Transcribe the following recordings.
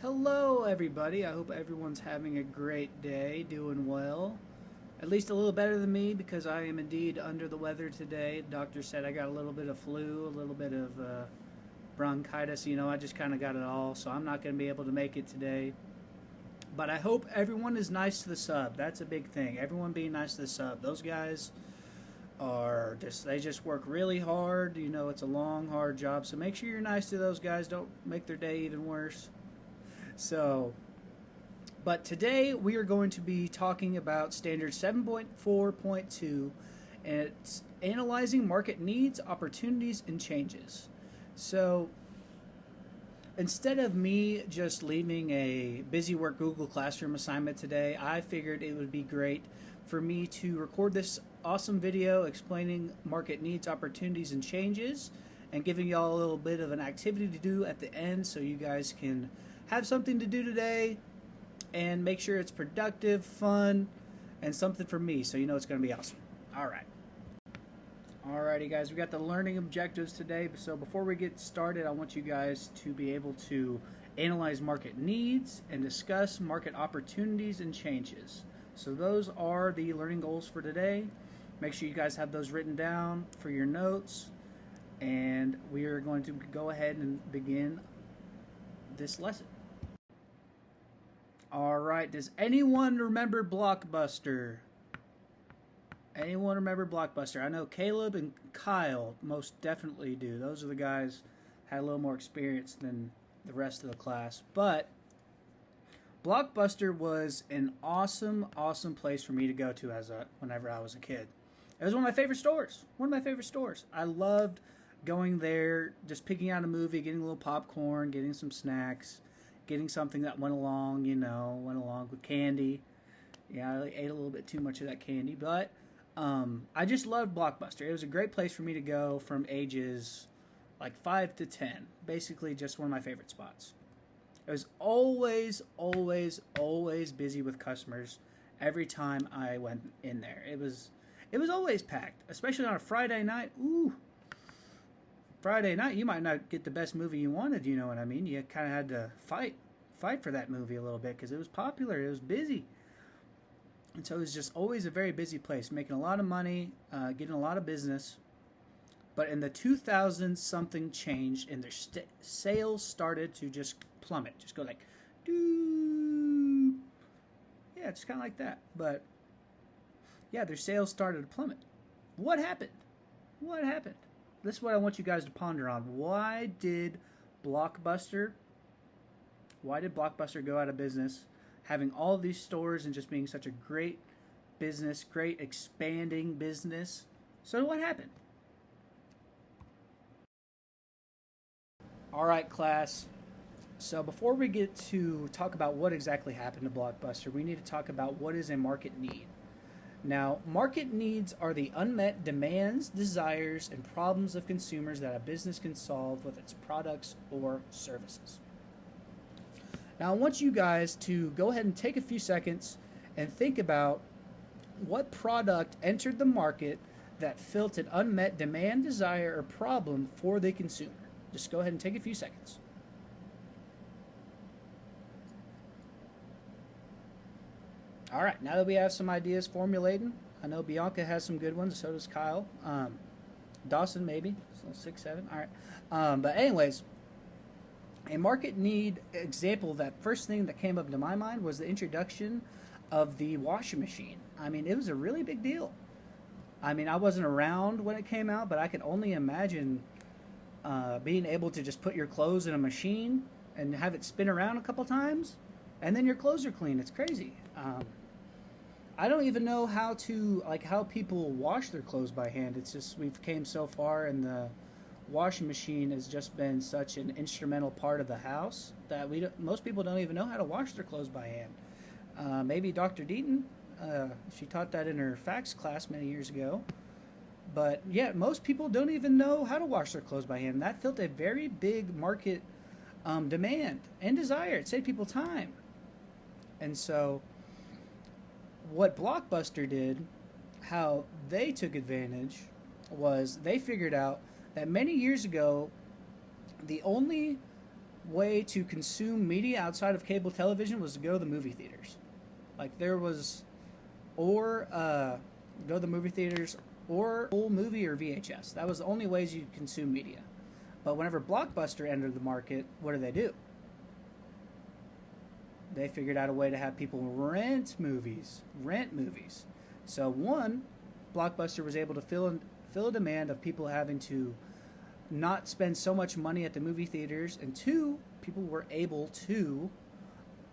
Hello, everybody. I hope everyone's having a great day, doing well. At least a little better than me because I am indeed under the weather today. The doctor said I got a little bit of flu, a little bit of bronchitis. I just kind of got it all, so I'm not going to be able to make it today. But I hope everyone is nice to the sub. That's a big thing. Everyone being nice to the sub. Those guys they just work really hard. It's a long, hard job. So make sure you're nice to those guys. Don't make their day even worse. So, but today we are going to be talking about standard 7.4.2, and it's analyzing market needs, opportunities, and changes. So, instead of me just leaving a busy work Google Classroom assignment today, I figured it would be great for me to record this awesome video explaining market needs, opportunities, and changes, and giving y'all a little bit of an activity to do at the end so you guys can have something to do today and make sure it's productive, fun, and something for me, so it's going to be awesome. Alrighty, guys, we got the learning objectives today. So before we get started, I want you guys to be able to analyze market needs and discuss market opportunities and changes. So those are the learning goals for today. Make sure you guys have those written down for your notes, and we are going to go ahead and begin this lesson. Alright, does anyone remember Blockbuster? Anyone remember Blockbuster? I know Caleb and Kyle most definitely do. Those are the guys had a little more experience than the rest of the class. But Blockbuster was an awesome, awesome place for me to go to whenever I was a kid. It was one of my favorite stores. I loved going there, just picking out a movie, getting a little popcorn, getting some snacks, getting something that went along with candy. Yeah, I ate a little bit too much of that candy, but I just loved Blockbuster. It was a great place for me to go from ages like 5 to 10. Basically, just one of my favorite spots. It was always, always, always busy with customers every time I went in there. It was always packed, especially on a Friday night. Ooh. Friday night, you might not get the best movie you wanted, you know what I mean? You kind of had to fight for that movie a little bit because it was popular, it was busy. And so it was just always a very busy place, making a lot of money, getting a lot of business. But in the 2000s, something changed, and their sales started to just plummet, just go like, doo. Yeah, just kind of like that. But yeah, their sales started to plummet. What happened? This is what I want you guys to ponder on. Why did Blockbuster go out of business, having all these stores and just being such a great business, great expanding business? So what happened? All right, class. So before we get to talk about what exactly happened to Blockbuster, we need to talk about what is a market need. Now, market needs are the unmet demands, desires, and problems of consumers that a business can solve with its products or services. Now, I want you guys to go ahead and take a few seconds and think about what product entered the market that filled an unmet demand, desire, or problem for the consumer. Just go ahead and take a few seconds. All right, now that we have some ideas formulating, I know Bianca has some good ones, so does Kyle. Dawson, maybe, so 6, 7. All right. But anyways, a market need example, that first thing that came up to my mind was the introduction of the washing machine. I mean, it was a really big deal. I mean, I wasn't around when it came out, but I could only imagine being able to just put your clothes in a machine and have it spin around a couple times, and then your clothes are clean. It's crazy. I don't even know how people wash their clothes by hand. It's just we've came so far, and the washing machine has just been such an instrumental part of the house that most people don't even know how to wash their clothes by hand. Maybe Dr. Deaton, she taught that in her FACS class many years ago. But yeah, most people don't even know how to wash their clothes by hand. That filled a very big market demand and desire. It saved people time. And so what Blockbuster did, how they took advantage, was they figured out that many years ago, the only way to consume media outside of cable television was to go to the movie theaters. Like there was, or go to the movie theaters, or full movie or VHS. That was the only ways you consume media. But whenever Blockbuster entered the market, what do? They figured out a way to have people rent movies. So one, Blockbuster was able to fill a demand of people having to not spend so much money at the movie theaters, and two, people were able to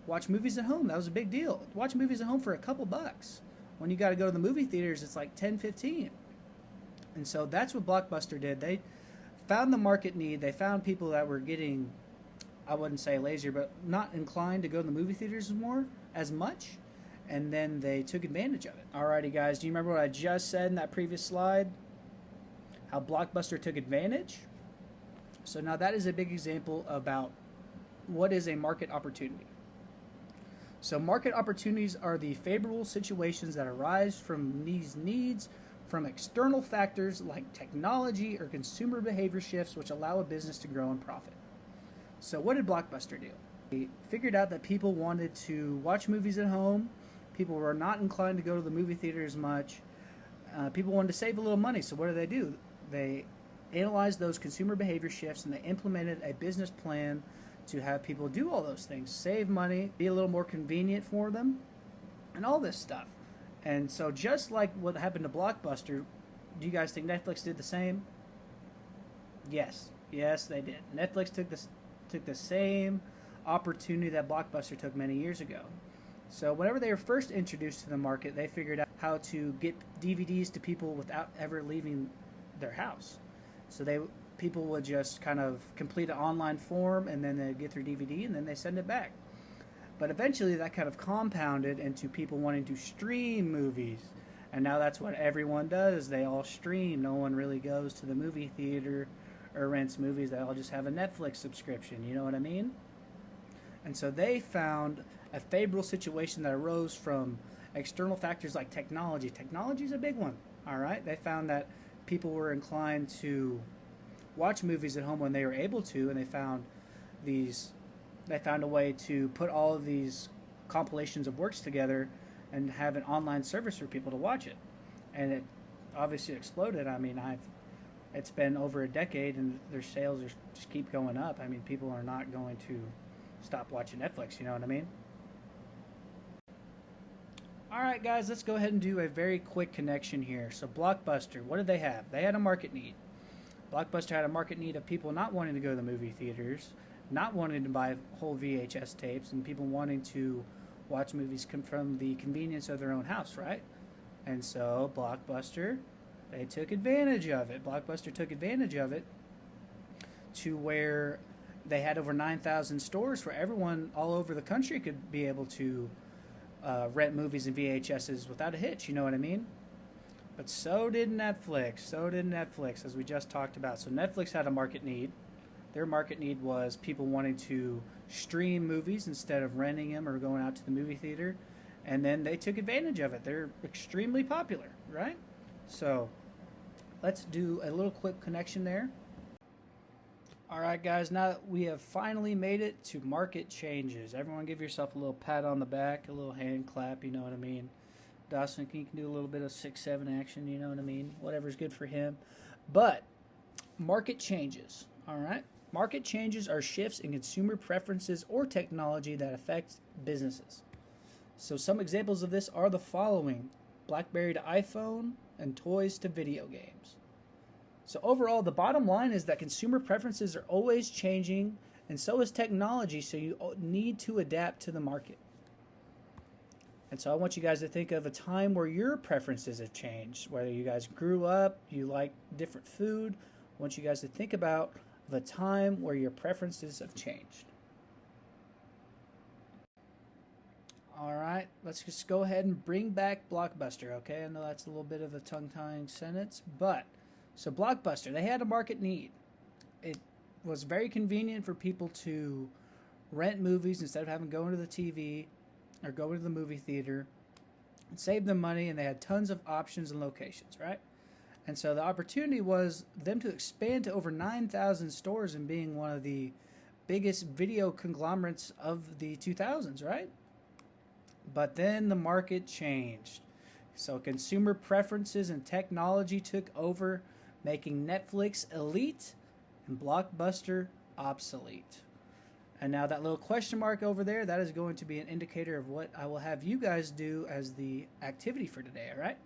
watch movies at home. That was a big deal. Watch movies at home for a couple bucks. When you got to go to the movie theaters, it's like 10, 15. And so that's what Blockbuster did. They found the market need. They found people that were getting, I wouldn't say lazier, but not inclined to go to the movie theaters as much. And then they took advantage of it. Alrighty, guys, do you remember what I just said in that previous slide? How Blockbuster took advantage? So now that is a big example about what is a market opportunity. So market opportunities are the favorable situations that arise from these needs from external factors like technology or consumer behavior shifts which allow a business to grow and profit. So what did Blockbuster do? They figured out that people wanted to watch movies at home. People were not inclined to go to the movie theater as much. People wanted to save a little money. So what do? They analyzed those consumer behavior shifts and they implemented a business plan to have people do all those things, save money, be a little more convenient for them, and all this stuff. And so just like what happened to Blockbuster, do you guys think Netflix did the same? Yes, they did. Netflix took the same opportunity that Blockbuster took many years ago. So whenever they were first introduced to the market, they figured out how to get DVDs to people without ever leaving their house. So people would just kind of complete an online form and then they'd get their DVD and then they send it back. But eventually that kind of compounded into people wanting to stream movies. And now that's what everyone does. They all stream. No one really goes to the movie theater or rents movies. They all just have a Netflix subscription. You know what I mean? And so they found a favorable situation that arose from external factors like technology. Technology is a big one. All right? They found that people were inclined to watch movies at home when they were able to, and they found a way to put all of these compilations of works together and have an online service for people to watch it. And it obviously exploded. I mean, it's been over a decade and their sales just keep going up. I mean, people are not going to stop watching Netflix, you know what I mean? Alright guys, let's go ahead and do a very quick connection here. So Blockbuster, what did they have? They had a market need. Blockbuster had a market need of people not wanting to go to the movie theaters, not wanting to buy whole VHS tapes, and people wanting to watch movies from the convenience of their own house, right? And so Blockbuster, they took advantage of it. Blockbuster took advantage of it to where they had over 9,000 stores where everyone all over the country could be able to rent movies and VHSs without a hitch, you know what I mean? But so did Netflix, as we just talked about. So Netflix had a market need. Their market need was people wanting to stream movies instead of renting them or going out to the movie theater. And then they took advantage of it. They're extremely popular, right? So let's do a little quick connection there. All right, guys, now that we have finally made it to market changes. Everyone give yourself a little pat on the back, a little hand clap, you know what I mean? Dawson, you can do a little bit of 6-7 action, you know what I mean? Whatever's good for him. But market changes, all right? Market changes are shifts in consumer preferences or technology that affect businesses. So some examples of this are the following: BlackBerry to iPhone and toys to video games. So overall, the bottom line is that consumer preferences are always changing, and so is technology, so you need to adapt to the market. And so I want you guys to think of a time where your preferences have changed, whether you guys grew up, you like different food. I want you guys to think about the time where your preferences have changed. All right, let's just go ahead and bring back Blockbuster, okay? I know that's a little bit of a tongue-tying sentence, but so Blockbuster, they had a market need. It was very convenient for people to rent movies instead of having to go into the TV or go into the movie theater. It saved them money, and they had tons of options and locations, right? And so the opportunity was them to expand to over 9,000 stores and being one of the biggest video conglomerates of the 2000s, right? But then the market changed. So consumer preferences and technology took over, making Netflix elite and Blockbuster obsolete. And now that little question mark over there, that is going to be an indicator of what I will have you guys do as the activity for today, all right?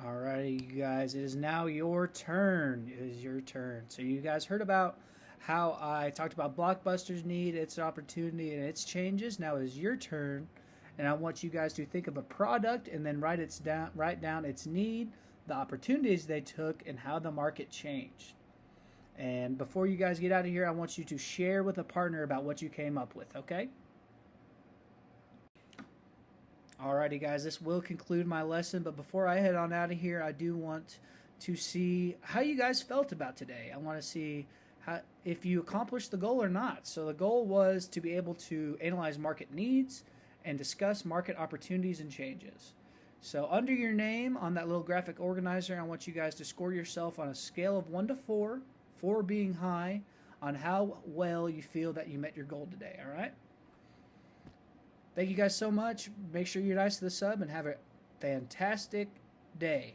Alrighty, you guys, it is now your turn. It is your turn. So you guys heard about how I talked about Blockbuster's need, its opportunity, and its changes. Now it is your turn, and I want you guys to think of a product and then write down its need, the opportunities they took, and how the market changed. And before you guys get out of here, I want you to share with a partner about what you came up with, okay? Alrighty, guys, this will conclude my lesson, but before I head on out of here, I do want to see how you guys felt about today. I want to see if you accomplished the goal or not. So the goal was to be able to analyze market needs and discuss market opportunities and changes. So under your name on that little graphic organizer, I want you guys to score yourself on a scale of 1 to 4, 4 being high, on how well you feel that you met your goal today, all right? Thank you guys so much. Make sure you're nice to the sub and have a fantastic day.